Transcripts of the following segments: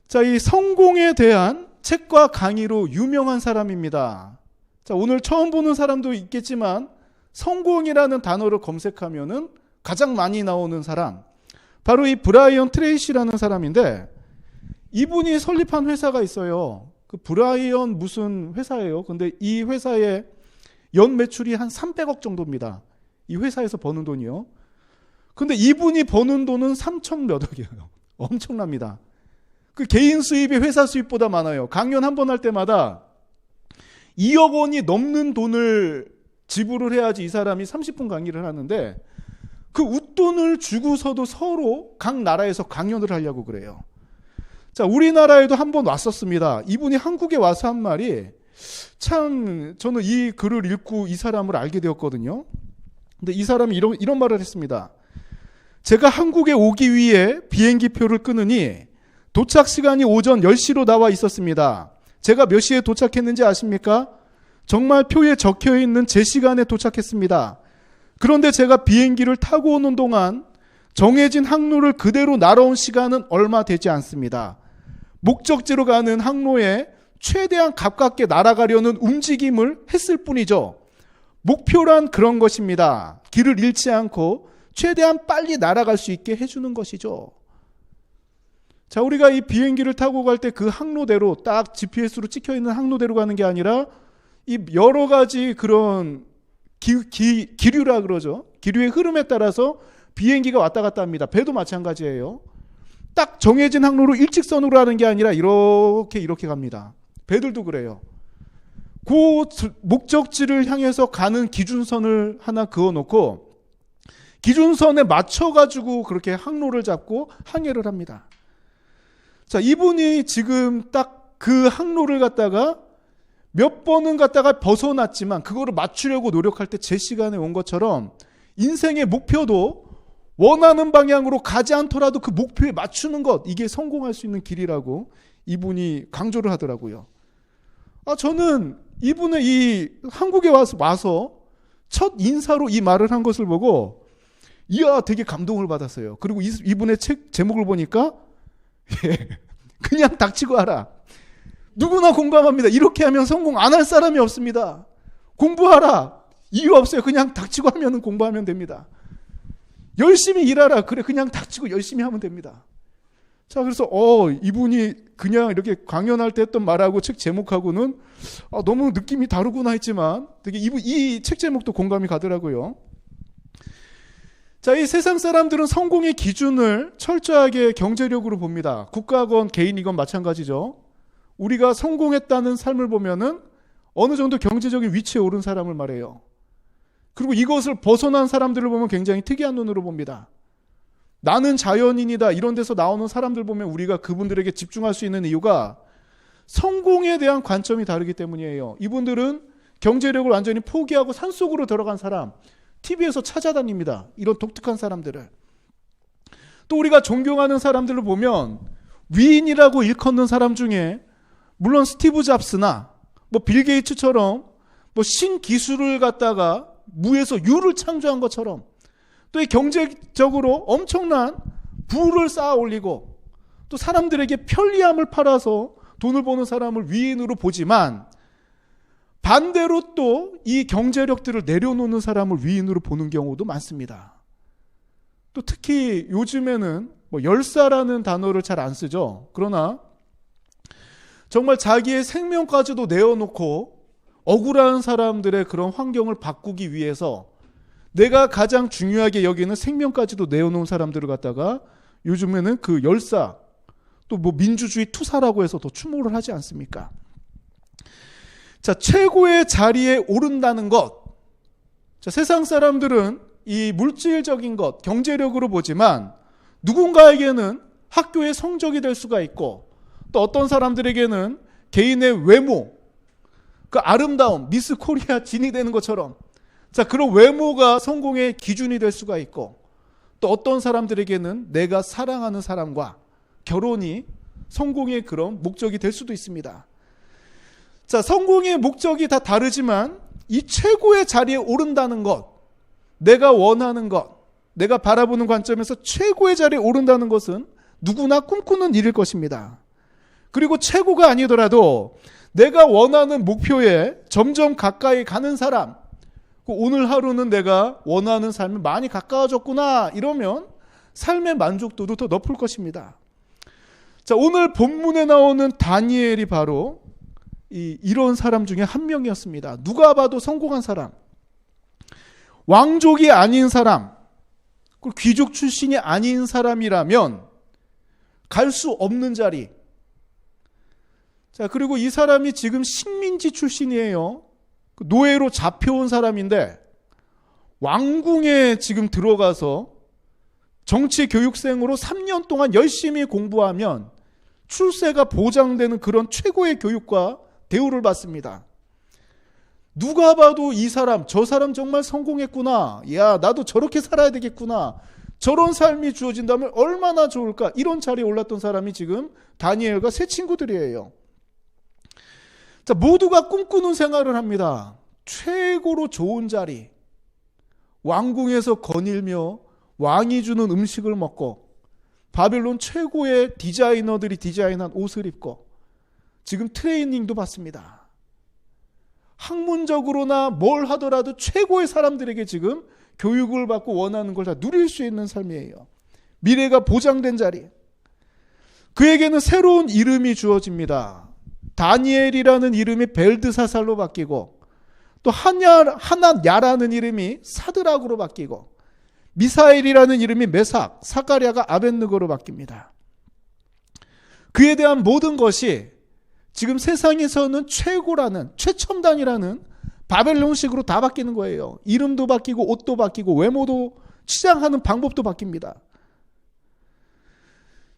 자, 이 성공에 대한 책과 강의로 유명한 사람입니다. 자, 오늘 처음 보는 사람도 있겠지만 성공이라는 단어를 검색하면은 가장 많이 나오는 사람, 바로 이 브라이언 트레이시라는 사람인데, 이분이 설립한 회사가 있어요. 그 브라이언 무슨 회사예요? 근데 이 회사의 연 매출이 한 300억 정도입니다. 이 회사에서 버는 돈이요. 근데 이분이 버는 돈은 3천 몇 억이에요. 엄청납니다. 그 개인 수입이 회사 수입보다 많아요. 강연 한 번 할 때마다 2억 원이 넘는 돈을 지불을 해야지 이 사람이 30분 강의를 하는데, 그 웃돈을 주고서도 서로 각 나라에서 강연을 하려고 그래요. 자, 우리나라에도 한 번 왔었습니다. 이분이 한국에 와서 한 말이 참, 저는 이 글을 읽고 이 사람을 알게 되었거든요. 근데 이 사람이 이런 말을 했습니다. 제가 한국에 오기 위해 비행기표를 끊으니 도착 시간이 오전 10시로 나와 있었습니다. 제가 몇 시에 도착했는지 아십니까? 정말 표에 적혀 있는 제 시간에 도착했습니다. 그런데 제가 비행기를 타고 오는 동안 정해진 항로를 그대로 날아온 시간은 얼마 되지 않습니다. 목적지로 가는 항로에 최대한 가깝게 날아가려는 움직임을 했을 뿐이죠. 목표란 그런 것입니다. 길을 잃지 않고 최대한 빨리 날아갈 수 있게 해주는 것이죠. 자, 우리가 이 비행기를 타고 갈 때 그 항로대로 딱 GPS로 찍혀있는 항로대로 가는 게 아니라 이 여러 가지 그런 기류라 그러죠. 기류의 흐름에 따라서 비행기가 왔다 갔다 합니다. 배도 마찬가지예요. 딱 정해진 항로로 일직선으로 하는 게 아니라 이렇게 갑니다. 배들도 그래요. 그 목적지를 향해서 가는 기준선을 하나 그어놓고 기준선에 맞춰가지고 그렇게 항로를 잡고 항해를 합니다. 자, 이분이 지금 딱 그 항로를 갖다가 몇 번은 갖다가 벗어났지만 그거를 맞추려고 노력할 때 제 시간에 온 것처럼 인생의 목표도 원하는 방향으로 가지 않더라도 그 목표에 맞추는 것, 이게 성공할 수 있는 길이라고 이분이 강조를 하더라고요. 저는 이분의 이 한국에 와서 첫 인사로 이 말을 한 것을 보고 이야, 되게 감동을 받았어요. 그리고 이분의 책 제목을 보니까 그냥 닥치고 하라. 누구나 공감합니다. 이렇게 하면 성공 안 할 사람이 없습니다. 공부하라. 이유 없어요. 그냥 닥치고 하면 공부하면 됩니다. 열심히 일하라. 그래, 그냥 닥치고 열심히 하면 됩니다. 자, 그래서 이분이 그냥 이렇게 강연할 때 했던 말하고 책 제목하고는 너무 느낌이 다르구나 했지만 되게 이 책 제목도 공감이 가더라고요. 자, 이 세상 사람들은 성공의 기준을 철저하게 경제력으로 봅니다. 국가건 개인이건 마찬가지죠. 우리가 성공했다는 삶을 보면은 어느 정도 경제적인 위치에 오른 사람을 말해요. 그리고 이것을 벗어난 사람들을 보면 굉장히 특이한 눈으로 봅니다. 나는 자연인이다 이런 데서 나오는 사람들 보면 우리가 그분들에게 집중할 수 있는 이유가 성공에 대한 관점이 다르기 때문이에요. 이분들은 경제력을 완전히 포기하고 산속으로 들어간 사람, TV에서 찾아다닙니다. 이런 독특한 사람들을. 또 우리가 존경하는 사람들을 보면 위인이라고 일컫는 사람 중에 물론 스티브 잡스나 빌 게이츠처럼 신기술을 갖다가 무에서 유를 창조한 것처럼 또 이 경제적으로 엄청난 부를 쌓아 올리고 또 사람들에게 편리함을 팔아서 돈을 버는 사람을 위인으로 보지만 반대로 또 이 경제력들을 내려놓는 사람을 위인으로 보는 경우도 많습니다. 또 특히 요즘에는 열사라는 단어를 잘 안 쓰죠. 그러나 정말 자기의 생명까지도 내어놓고 억울한 사람들의 그런 환경을 바꾸기 위해서 내가 가장 중요하게 여기는 생명까지도 내어놓은 사람들을 갖다가 요즘에는 그 열사 또 민주주의 투사라고 해서 더 추모를 하지 않습니까? 자, 최고의 자리에 오른다는 것. 자, 세상 사람들은 이 물질적인 것, 경제력으로 보지만 누군가에게는 학교의 성적이 될 수가 있고 또 어떤 사람들에게는 개인의 외모, 그 아름다움, 미스 코리아 진이 되는 것처럼 자, 그런 외모가 성공의 기준이 될 수가 있고 또 어떤 사람들에게는 내가 사랑하는 사람과 결혼이 성공의 그런 목적이 될 수도 있습니다. 자, 성공의 목적이 다 다르지만 이 최고의 자리에 오른다는 것, 내가 원하는 것, 내가 바라보는 관점에서 최고의 자리에 오른다는 것은 누구나 꿈꾸는 일일 것입니다. 그리고 최고가 아니더라도 내가 원하는 목표에 점점 가까이 가는 사람, 오늘 하루는 내가 원하는 삶이 많이 가까워졌구나 이러면 삶의 만족도도 더 높을 것입니다. 자, 오늘 본문에 나오는 다니엘이 바로 이런 사람 중에 한 명이었습니다. 누가 봐도 성공한 사람, 왕족이 아닌 사람, 귀족 출신이 아닌 사람이라면 갈 수 없는 자리. 자, 그리고 이 사람이 지금 식민지 출신이에요. 노예로 잡혀온 사람인데 왕궁에 지금 들어가서 정치 교육생으로 3년 동안 열심히 공부하면 출세가 보장되는 그런 최고의 교육과 대우를 받습니다. 누가 봐도 이 사람, 저 사람 정말 성공했구나. 야, 나도 저렇게 살아야 되겠구나. 저런 삶이 주어진다면 얼마나 좋을까. 이런 자리에 올랐던 사람이 지금 다니엘과 세 친구들이에요. 자, 모두가 꿈꾸는 생활을 합니다. 최고로 좋은 자리, 왕궁에서 거닐며 왕이 주는 음식을 먹고 바벨론 최고의 디자이너들이 디자인한 옷을 입고 지금 트레이닝도 받습니다. 학문적으로나 뭘 하더라도 최고의 사람들에게 지금 교육을 받고 원하는 걸 다 누릴 수 있는 삶이에요. 미래가 보장된 자리. 그에게는 새로운 이름이 주어집니다. 다니엘이라는 이름이 벨드사살로 바뀌고 또 하나야라는 이름이 사드락으로 바뀌고 미사엘이라는 이름이 메삭, 사가랴가 아벳느고로 바뀝니다. 그에 대한 모든 것이 지금 세상에서는 최고라는, 최첨단이라는 바벨론식으로 다 바뀌는 거예요. 이름도 바뀌고 옷도 바뀌고 외모도 치장하는 방법도 바뀝니다.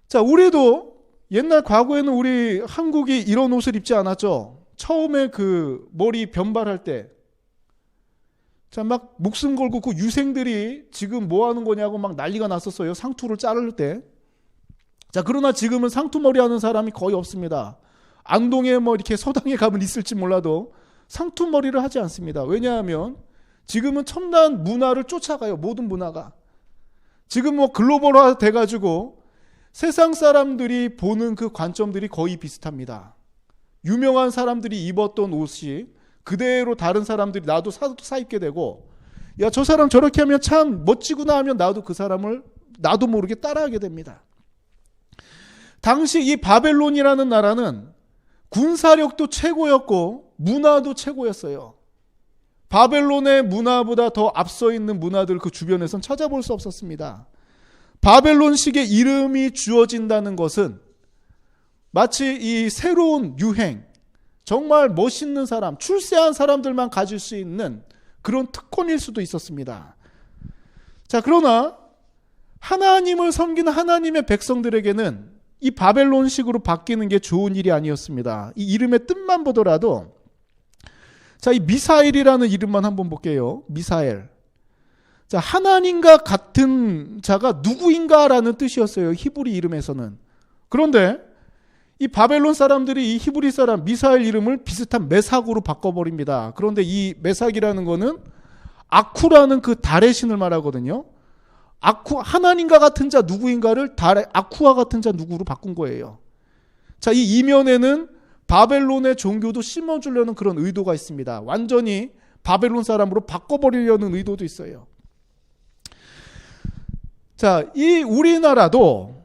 자, 우리도 옛날 과거에는 우리 한국이 이런 옷을 입지 않았죠. 처음에 그 머리 변발할 때, 자, 막 목숨 걸고 그 유생들이 지금 뭐 하는 거냐고 막 난리가 났었어요. 상투를 자를 때. 자, 그러나 지금은 상투머리 하는 사람이 거의 없습니다. 안동에 뭐 이렇게 서당에 가면 있을지 몰라도 상투머리를 하지 않습니다. 왜냐하면 지금은 첨단 문화를 쫓아가요. 모든 문화가. 지금 뭐 글로벌화 돼가지고 세상 사람들이 보는 그 관점들이 거의 비슷합니다. 유명한 사람들이 입었던 옷이 그대로 다른 사람들이 나도 사 입게 되고, 야, 저 사람 저렇게 하면 참 멋지구나 하면 나도 그 사람을 나도 모르게 따라하게 됩니다. 당시 이 바벨론이라는 나라는 군사력도 최고였고 문화도 최고였어요. 바벨론의 문화보다 더 앞서 있는 문화들 그 주변에선 찾아볼 수 없었습니다. 바벨론식의 이름이 주어진다는 것은 마치 이 새로운 유행, 정말 멋있는 사람, 출세한 사람들만 가질 수 있는 그런 특권일 수도 있었습니다. 자, 그러나 하나님을 섬기는 하나님의 백성들에게는 이 바벨론식으로 바뀌는 게 좋은 일이 아니었습니다. 이 이름의 뜻만 보더라도, 자, 이 미사엘이라는 이름만 한번 볼게요. 미사엘. 자, 하나님과 같은 자가 누구인가라는 뜻이었어요. 히브리 이름에서는. 그런데 이 바벨론 사람들이 이 히브리 사람 미사엘 이름을 비슷한 메삭으로 바꿔버립니다. 그런데 이 메삭이라는 거는 아쿠라는 그 달의 신을 말하거든요. 하나님과 같은 자 누구인가를 아쿠와 같은 자 누구로 바꾼 거예요. 자, 이 이면에는 바벨론의 종교도 심어주려는 그런 의도가 있습니다. 완전히 바벨론 사람으로 바꿔버리려는 의도도 있어요. 자, 이 우리나라도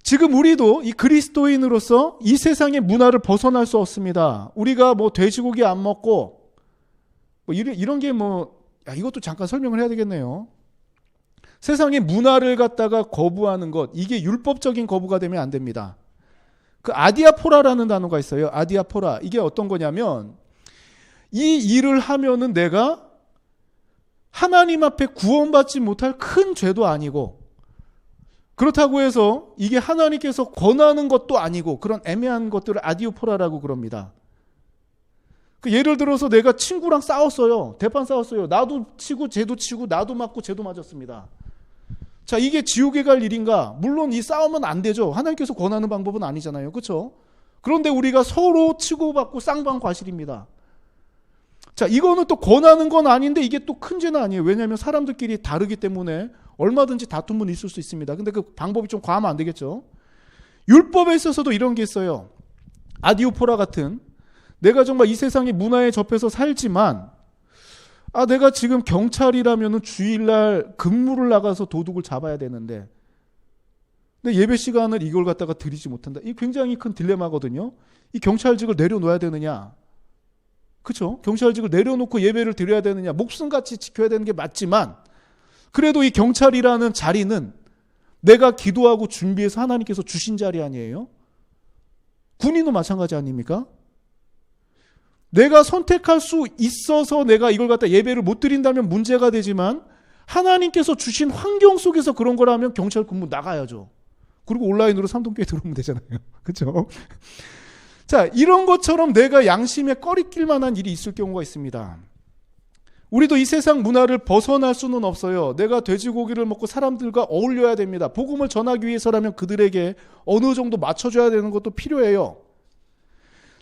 지금 우리도 이 그리스도인으로서 이 세상의 문화를 벗어날 수 없습니다. 우리가 뭐 돼지고기 안 먹고 뭐 이런 게 뭐, 이것도 잠깐 설명을 해야 되겠네요. 세상의 문화를 갖다가 거부하는 것, 이게 율법적인 거부가 되면 안 됩니다. 그 아디아포라라는 단어가 있어요. 아디아포라. 이게 어떤 거냐면 이 일을 하면은 내가 하나님 앞에 구원받지 못할 큰 죄도 아니고, 그렇다고 해서 이게 하나님께서 권하는 것도 아니고, 그런 애매한 것들을 아디오포라라고 그럽니다. 예를 들어서 내가 친구랑 싸웠어요. 대판 싸웠어요. 나도 치고 쟤도 치고 나도 맞고 쟤도 맞았습니다. 자, 이게 지옥에 갈 일인가? 물론 이 싸우면 안 되죠. 하나님께서 권하는 방법은 아니잖아요. 그렇죠? 그런데 우리가 서로 치고받고 쌍방과실입니다. 자, 이거는 또 권하는 건 아닌데 이게 또 큰 죄는 아니에요. 왜냐하면 사람들끼리 다르기 때문에 얼마든지 다툼은 있을 수 있습니다. 근데 그 방법이 좀 과하면 안 되겠죠. 율법에 있어서도 이런 게 있어요. 아디오포라 같은 내가 정말 이 세상의 문화에 접해서 살지만 내가 지금 경찰이라면 주일날 근무를 나가서 도둑을 잡아야 되는데 근데 예배 시간을 이걸 갖다가 드리지 못한다. 이 굉장히 큰 딜레마거든요. 이 경찰직을 내려놓아야 되느냐. 그렇죠? 경찰직을 내려놓고 예배를 드려야 되느냐. 목숨같이 지켜야 되는 게 맞지만 그래도 이 경찰이라는 자리는 내가 기도하고 준비해서 하나님께서 주신 자리 아니에요? 군인도 마찬가지 아닙니까? 내가 선택할 수 있어서 내가 이걸 갖다 예배를 못 드린다면 문제가 되지만 하나님께서 주신 환경 속에서 그런 거라면 경찰 근무 나가야죠. 그리고 온라인으로 삼동교회 들어오면 되잖아요. 그렇죠? 자, 이런 것처럼 내가 양심에 꺼리낄 만한 일이 있을 경우가 있습니다. 우리도 이 세상 문화를 벗어날 수는 없어요. 내가 돼지고기를 먹고 사람들과 어울려야 됩니다. 복음을 전하기 위해서라면 그들에게 어느 정도 맞춰줘야 되는 것도 필요해요.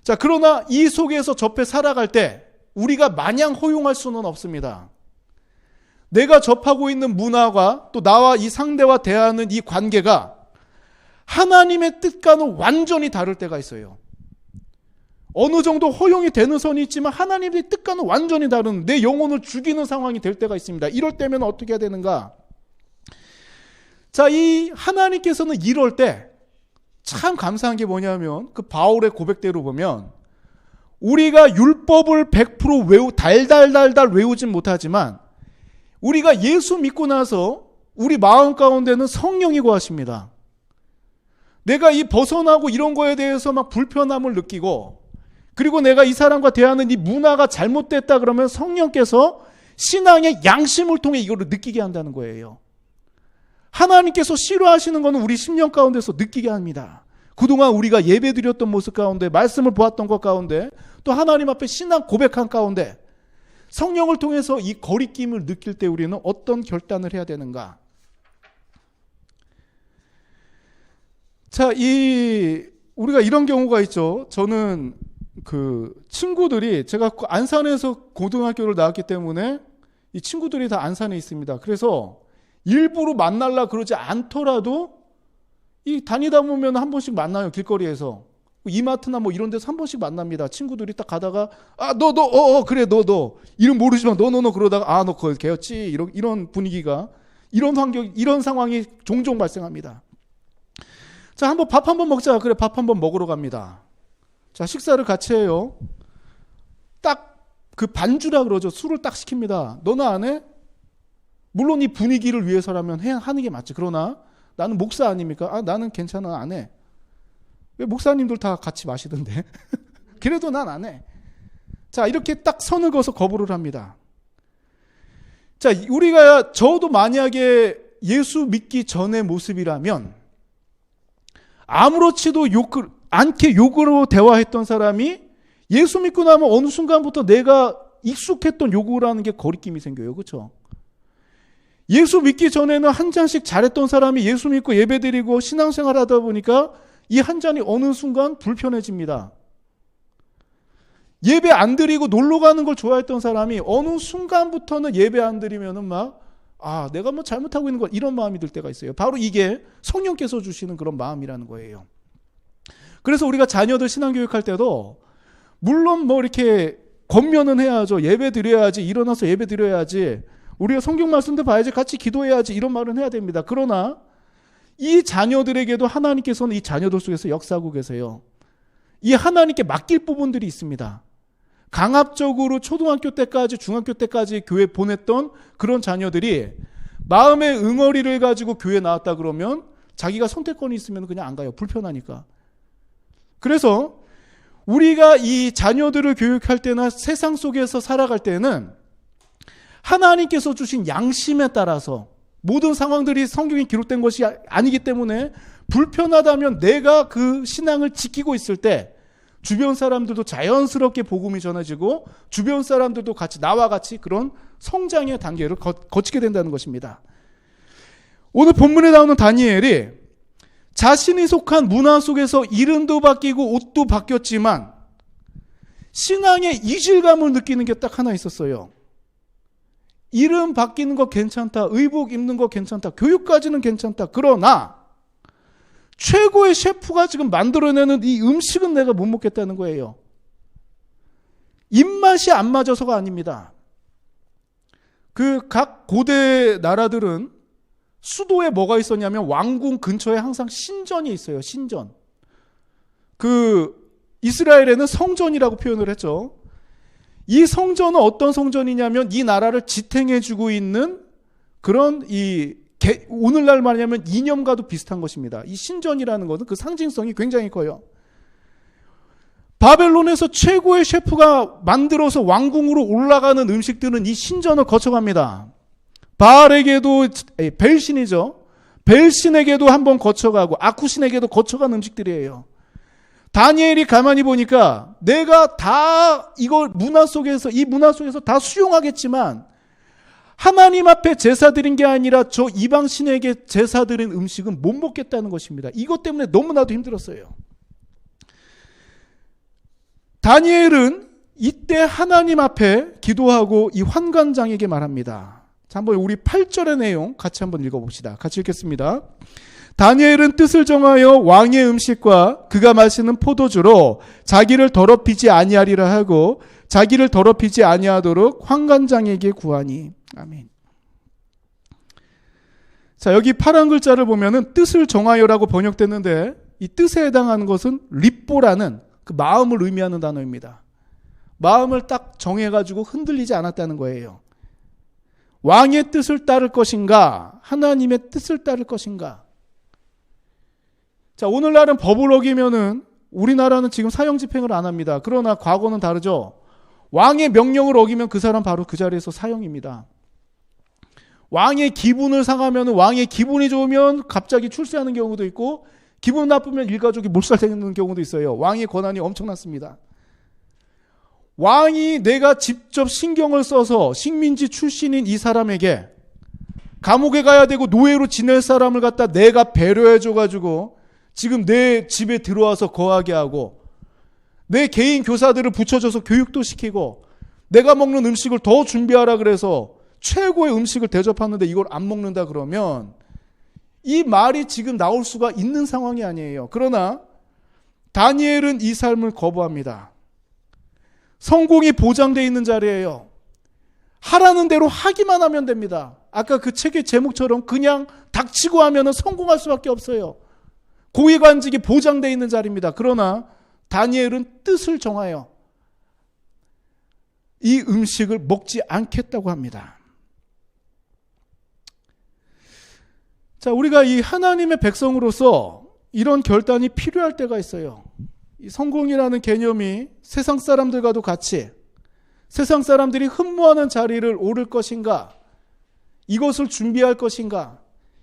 자, 그러나 이 속에서 접해 살아갈 때 우리가 마냥 허용할 수는 없습니다. 내가 접하고 있는 문화가 또 나와 이 상대와 대하는 이 관계가 하나님의 뜻과는 완전히 다를 때가 있어요. 어느 정도 허용이 되는 선이 있지만 하나님의 뜻과는 완전히 다른 내 영혼을 죽이는 상황이 될 때가 있습니다. 이럴 때면 어떻게 해야 되는가? 자, 이 하나님께서는 이럴 때 참 감사한 게 뭐냐면 그 바울의 고백대로 보면 우리가 율법을 100% 달달달달 외우진 못하지만 우리가 예수 믿고 나서 우리 마음 가운데는 성령이 거하십니다. 내가 이 벗어나고 이런 거에 대해서 막 불편함을 느끼고 그리고 내가 이 사람과 대하는 이 문화가 잘못됐다 그러면 성령께서 신앙의 양심을 통해 이거를 느끼게 한다는 거예요. 하나님께서 싫어하시는 것은 우리 심령 가운데서 느끼게 합니다. 그동안 우리가 예배드렸던 모습 가운데 말씀을 보았던 것 가운데 또 하나님 앞에 신앙 고백한 가운데 성령을 통해서 이 거리낌을 느낄 때 우리는 어떤 결단을 해야 되는가? 자, 우리가 이런 경우가 있죠. 저는 친구들이 제가 안산에서 고등학교를 나왔기 때문에 이 친구들이 다 안산에 있습니다. 그래서 일부러 만날라 그러지 않더라도 이 다니다 보면 한 번씩 만나요. 길거리에서. 이마트나 뭐 이런 데서 한 번씩 만납니다. 친구들이 딱 가다가 그래 너 이름 모르지만 너 그러다가 너 그거 걔였지 이런 분위기가 이런 환경 이런 상황이 종종 발생합니다. 자, 한번 밥 한번 먹자. 그래, 밥 한번 먹으러 갑니다. 자, 식사를 같이 해요. 딱 그 반주라 그러죠. 술을 딱 시킵니다. 너는 안 해? 물론 이 분위기를 위해서라면 하는 게 맞지. 그러나 나는 목사 아닙니까? 나는 괜찮아, 안 해. 왜 목사님들 다 같이 마시던데? 그래도 난 안 해. 자, 이렇게 딱 선을 그어서 거부를 합니다. 자, 저도 만약에 예수 믿기 전의 모습이라면 아무렇지도 않게 욕으로 대화했던 사람이 예수 믿고 나면 어느 순간부터 내가 익숙했던 요구라는 게 거리낌이 생겨요. 그렇죠? 예수 믿기 전에는 한 잔씩 잘했던 사람이 예수 믿고 예배드리고 신앙생활 하다 보니까 이 한 잔이 어느 순간 불편해집니다. 예배 안 드리고 놀러 가는 걸 좋아했던 사람이 어느 순간부터는 예배 안 드리면은 내가 뭐 잘못하고 있는 거 이런 마음이 들 때가 있어요. 바로 이게 성령께서 주시는 그런 마음이라는 거예요. 그래서 우리가 자녀들 신앙교육할 때도 물론 뭐 이렇게 권면은 해야죠. 예배 드려야지. 일어나서 예배 드려야지. 우리가 성경 말씀도 봐야지. 같이 기도해야지. 이런 말은 해야 됩니다. 그러나 이 자녀들에게도 하나님께서는 이 자녀들 속에서 역사하고 계세요. 이 하나님께 맡길 부분들이 있습니다. 강압적으로 초등학교 때까지 중학교 때까지 교회 보냈던 그런 자녀들이 마음의 응어리를 가지고 교회 나왔다 그러면 자기가 선택권이 있으면 그냥 안 가요. 불편하니까. 그래서 우리가 이 자녀들을 교육할 때나 세상 속에서 살아갈 때는 하나님께서 주신 양심에 따라서 모든 상황들이 성경에 기록된 것이 아니기 때문에 불편하다면 내가 그 신앙을 지키고 있을 때 주변 사람들도 자연스럽게 복음이 전해지고 주변 사람들도 같이 나와 같이 그런 성장의 단계를 거치게 된다는 것입니다. 오늘 본문에 나오는 다니엘이 자신이 속한 문화 속에서 이름도 바뀌고 옷도 바뀌었지만 신앙의 이질감을 느끼는 게 딱 하나 있었어요. 이름 바뀌는 거 괜찮다. 의복 입는 거 괜찮다. 교육까지는 괜찮다. 그러나 최고의 셰프가 지금 만들어내는 이 음식은 내가 못 먹겠다는 거예요. 입맛이 안 맞아서가 아닙니다. 그 각 고대 나라들은 수도에 뭐가 있었냐면 왕궁 근처에 항상 신전이 있어요. 신전. 그 이스라엘에는 성전이라고 표현을 했죠. 이 성전은 어떤 성전이냐면 이 나라를 지탱해주고 있는 그런 오늘날 말하자면 이념과도 비슷한 것입니다. 이 신전이라는 것은 그 상징성이 굉장히 커요. 바벨론에서 최고의 셰프가 만들어서 왕궁으로 올라가는 음식들은 이 신전을 거쳐갑니다. 바알에게도 벨신이죠. 벨신에게도 한번 거쳐가고 아쿠신에게도 거쳐간 음식들이에요. 다니엘이 가만히 보니까 내가 다 이걸 이 문화 속에서 다 수용하겠지만 하나님 앞에 제사 드린 게 아니라 저 이방 신에게 제사 드린 음식은 못 먹겠다는 것입니다. 이것 때문에 너무나도 힘들었어요. 다니엘은 이때 하나님 앞에 기도하고 이 환관장에게 말합니다. 자, 한번 우리 8절의 내용 같이 한번 읽어봅시다. 같이 읽겠습니다. 다니엘은 뜻을 정하여 왕의 음식과 그가 마시는 포도주로 자기를 더럽히지 아니하리라 하고 자기를 더럽히지 아니하도록 환관장에게 구하니. 아멘. 자, 여기 파란 글자를 보면은 뜻을 정하여라고 번역됐는데 이 뜻에 해당하는 것은 립보라는 그 마음을 의미하는 단어입니다. 마음을 딱 정해가지고 흔들리지 않았다는 거예요. 왕의 뜻을 따를 것인가? 하나님의 뜻을 따를 것인가? 자, 오늘날은 법을 어기면은 우리나라는 지금 사형 집행을 안 합니다. 그러나 과거는 다르죠. 왕의 명령을 어기면 그 사람 바로 그 자리에서 사형입니다. 왕의 기분을 상하면 왕의 기분이 좋으면 갑자기 출세하는 경우도 있고 기분 나쁘면 일가족이 몰살되는 경우도 있어요. 왕의 권한이 엄청났습니다. 왕이 내가 직접 신경을 써서 식민지 출신인 이 사람에게 감옥에 가야 되고 노예로 지낼 사람을 갖다 내가 배려해줘가지고 지금 내 집에 들어와서 거하게 하고 내 개인 교사들을 붙여줘서 교육도 시키고 내가 먹는 음식을 더 준비하라 그래서 최고의 음식을 대접하는데 이걸 안 먹는다 그러면 이 말이 지금 나올 수가 있는 상황이 아니에요. 그러나 다니엘은 이 삶을 거부합니다. 성공이 보장되어 있는 자리예요. 하라는 대로 하기만 하면 됩니다. 아까 그 책의 제목처럼 그냥 닥치고 하면 성공할 수밖에 없어요. 고위관직이 보장되어 있는 자리입니다. 그러나 다니엘은 뜻을 정하여 이 음식을 먹지 않겠다고 합니다. 자, 우리가 이 하나님의 백성으로서 이런 결단이 필요할 때가 있어요. 이 성공이라는 개념이 세상 사람들과도 같이 세상 사람들이 흠모하는 자리를 오를 것인가? 이것을 준비할 것인가?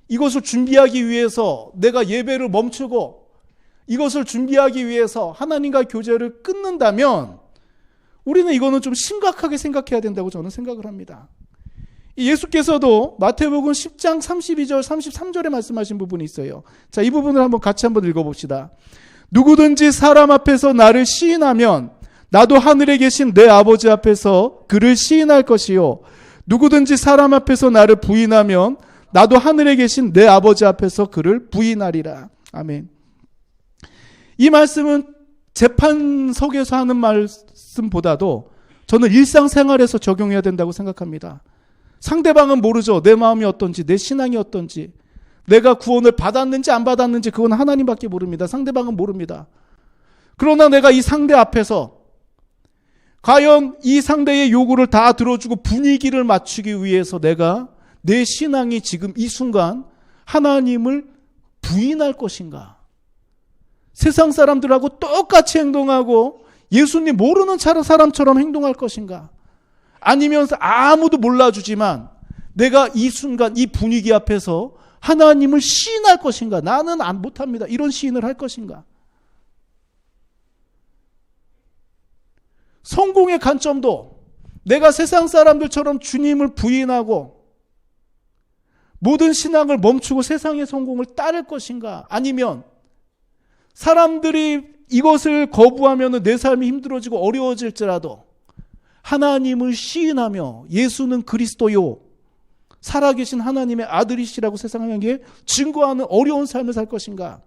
이것을 준비하기 위해서 내가 예배를 멈추고 이것을 준비하기 위해서 하나님과 교제를 끊는다면 우리는 이거는 좀 심각하게 생각해야 된다고 저는 생각을 합니다. 예수께서도 마태복음 10장 32절 33절에 말씀하신 부분이 있어요. 자, 이 부분을 같이 한번 읽어봅시다. 누구든지 사람 앞에서 나를 시인하면 나도 하늘에 계신 내 아버지 앞에서 그를 시인할 것이요 누구든지 사람 앞에서 나를 부인하면 나도 하늘에 계신 내 아버지 앞에서 그를 부인하리라. 아멘. 이 말씀은 재판석에서 하는 말씀보다도 저는 일상생활에서 적용해야 된다고 생각합니다. 상대방은 모르죠. 내 마음이 어떤지, 내 신앙이 어떤지, 내가 구원을 받았는지 안 받았는지 그건 하나님밖에 모릅니다. 상대방은 모릅니다. 그러나 내가 이 상대 앞에서 과연 이 상대의 요구를 다 들어주고 분위기를 맞추기 위해서 내가 내 신앙이 지금 이 순간 하나님을 부인할 것인가? 세상 사람들하고 똑같이 행동하고 예수님 모르는 사람처럼 행동할 것인가? 아니면 아무도 몰라주지만 내가 이 순간 이 분위기 앞에서 하나님을 시인할 것인가? 나는 못합니다. 이런 시인을 할 것인가? 성공의 관점도 내가 세상 사람들처럼 주님을 부인하고 모든 신앙을 멈추고 세상의 성공을 따를 것인가? 아니면 사람들이 이것을 거부하면 내 삶이 힘들어지고 어려워질지라도 하나님을 시인하며 예수는 그리스도요 살아계신 하나님의 아들이시라고 세상에게 증거하는 어려운 삶을 살 것인가?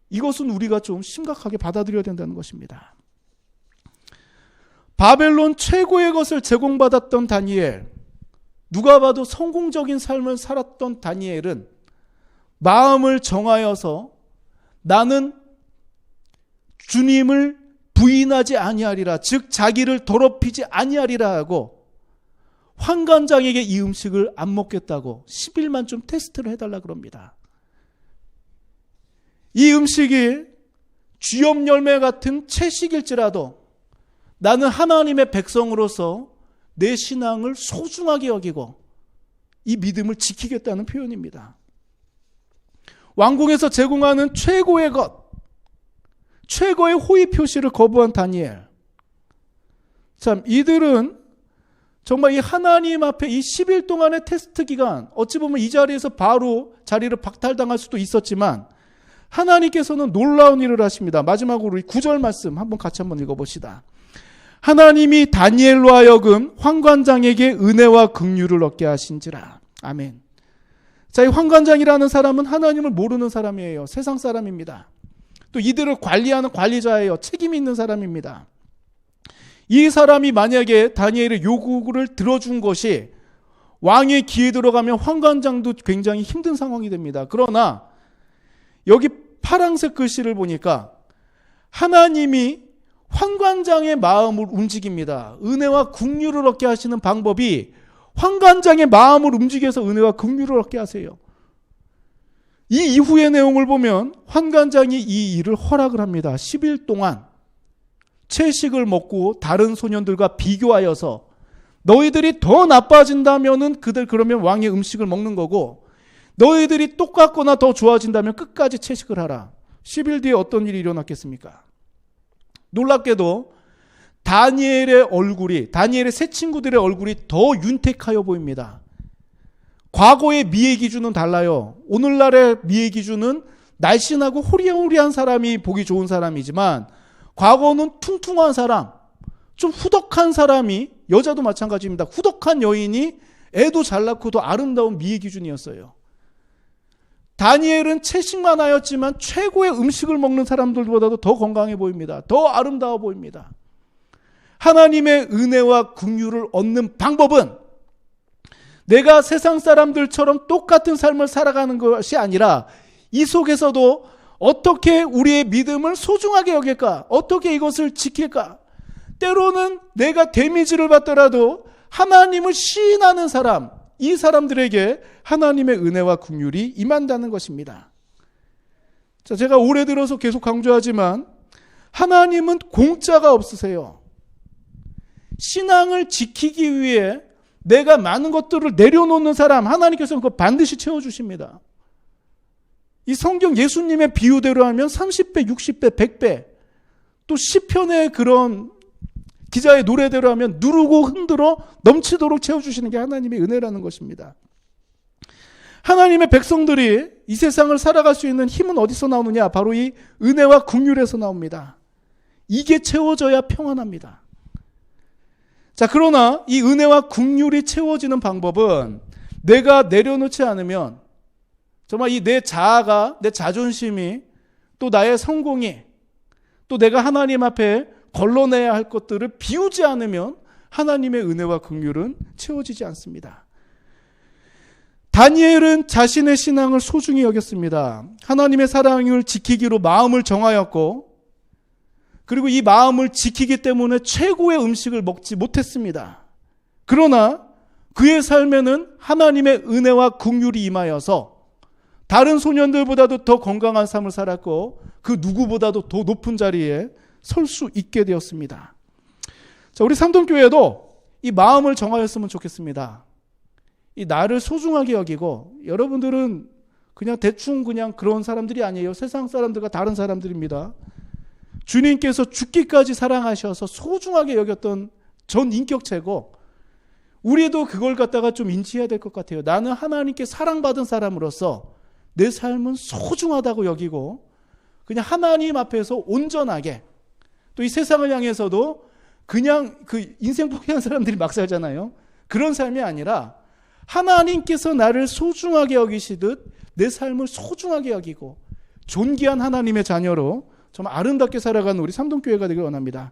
이것은 우리가 좀 심각하게 받아들여야 된다는 것입니다. 바벨론 최고의 것을 제공받았던 다니엘, 누가 봐도 성공적인 삶을 살았던 다니엘은 마음을 정하여서 나는 주님을 부인하지 아니하리라, 즉 자기를 더럽히지 아니하리라 하고 환관장에게 이 음식을 안 먹겠다고 10일만 좀 테스트를 해달라 그럽니다. 이 음식이 쥐염 열매 같은 채식일지라도 나는 하나님의 백성으로서 내 신앙을 소중하게 여기고 이 믿음을 지키겠다는 표현입니다. 왕궁에서 제공하는 최고의 것, 최고의 호의 표시를 거부한 다니엘. 참, 이들은 정말 이 하나님 앞에 이 10일 동안의 테스트 기간, 어찌 보면 이 자리에서 바로 자리를 박탈당할 수도 있었지만 하나님께서는 놀라운 일을 하십니다. 마지막으로 우리 9절 말씀 같이 한번 읽어봅시다. 하나님이 다니엘로 하여금 환관장에게 은혜와 긍휼을 얻게 하신지라. 아멘. 자, 이 환관장이라는 사람은 하나님을 모르는 사람이에요. 세상 사람입니다. 또 이들을 관리하는 관리자예요. 책임 있는 사람입니다. 이 사람이 만약에 다니엘의 요구를 들어준 것이 왕의 귀에 들어가면 환관장도 굉장히 힘든 상황이 됩니다. 그러나 여기 파란색 글씨를 보니까 하나님이 환관장의 마음을 움직입니다. 은혜와 긍휼을 얻게 하시는 방법이 환관장의 마음을 움직여서 은혜와 긍휼을 얻게 하세요. 이 이후의 내용을 보면 환관장이 이 일을 허락을 합니다. 10일 동안 채식을 먹고 다른 소년들과 비교하여서 너희들이 더 나빠진다면은 그러면 왕의 음식을 먹는 거고, 너희들이 똑같거나 더 좋아진다면 끝까지 채식을 하라. 10일 뒤에 어떤 일이 일어났겠습니까? 놀랍게도 다니엘의 세 친구들의 얼굴이 더 윤택하여 보입니다. 과거의 미의 기준은 달라요. 오늘날의 미의 기준은 날씬하고 호리호리한 사람이 보기 좋은 사람이지만 과거는 퉁퉁한 사람, 좀 후덕한 사람이, 여자도 마찬가지입니다. 후덕한 여인이 애도 잘 낳고 더 아름다운 미의 기준이었어요. 다니엘은 채식만 하였지만 최고의 음식을 먹는 사람들보다도 더 건강해 보입니다. 더 아름다워 보입니다. 하나님의 은혜와 긍휼을 얻는 방법은 내가 세상 사람들처럼 똑같은 삶을 살아가는 것이 아니라 이 속에서도 어떻게 우리의 믿음을 소중하게 여길까? 어떻게 이것을 지킬까? 때로는 내가 데미지를 받더라도 하나님을 시인하는 사람, 이 사람들에게 하나님의 은혜와 긍휼이 임한다는 것입니다. 자, 제가 올해 들어서 계속 강조하지만 하나님은 공짜가 없으세요. 신앙을 지키기 위해 내가 많은 것들을 내려놓는 사람, 하나님께서는 그거 반드시 채워주십니다. 이 성경 예수님의 비유대로 하면 30배, 60배, 100배, 또 시편의 그런 기자의 노래대로 하면 누르고 흔들어 넘치도록 채워주시는 게 하나님의 은혜라는 것입니다. 하나님의 백성들이 이 세상을 살아갈 수 있는 힘은 어디서 나오느냐? 바로 이 은혜와 긍휼에서 나옵니다. 이게 채워져야 평안합니다. 자, 그러나 이 은혜와 긍휼이 채워지는 방법은 내가 내려놓지 않으면 정말 이 내 자아가, 내 자존심이, 또 나의 성공이, 또 내가 하나님 앞에 걸러내야 할 것들을 비우지 않으면 하나님의 은혜와 긍휼은 채워지지 않습니다. 다니엘은 자신의 신앙을 소중히 여겼습니다. 하나님의 사랑을 지키기로 마음을 정하였고, 그리고 이 마음을 지키기 때문에 최고의 음식을 먹지 못했습니다. 그러나 그의 삶에는 하나님의 은혜와 긍휼이 임하여서 다른 소년들보다도 더 건강한 삶을 살았고 그 누구보다도 더 높은 자리에 설 수 있게 되었습니다. 자, 우리 삼동교회도 이 마음을 정하였으면 좋겠습니다. 이 나를 소중하게 여기고, 여러분들은 그냥 대충 그냥 그런 사람들이 아니에요. 세상 사람들과 다른 사람들입니다. 주님께서 죽기까지 사랑하셔서 소중하게 여겼던 전 인격체고, 우리도 그걸 갖다가 좀 인지해야 될 것 같아요. 나는 하나님께 사랑받은 사람으로서 내 삶은 소중하다고 여기고, 그냥 하나님 앞에서 온전하게, 또 이 세상을 향해서도 그냥 그 인생 포기한 사람들이 막 살잖아요. 그런 삶이 아니라 하나님께서 나를 소중하게 여기시듯 내 삶을 소중하게 여기고 존귀한 하나님의 자녀로 정말 아름답게 살아가는 우리 삼동교회가 되길 원합니다.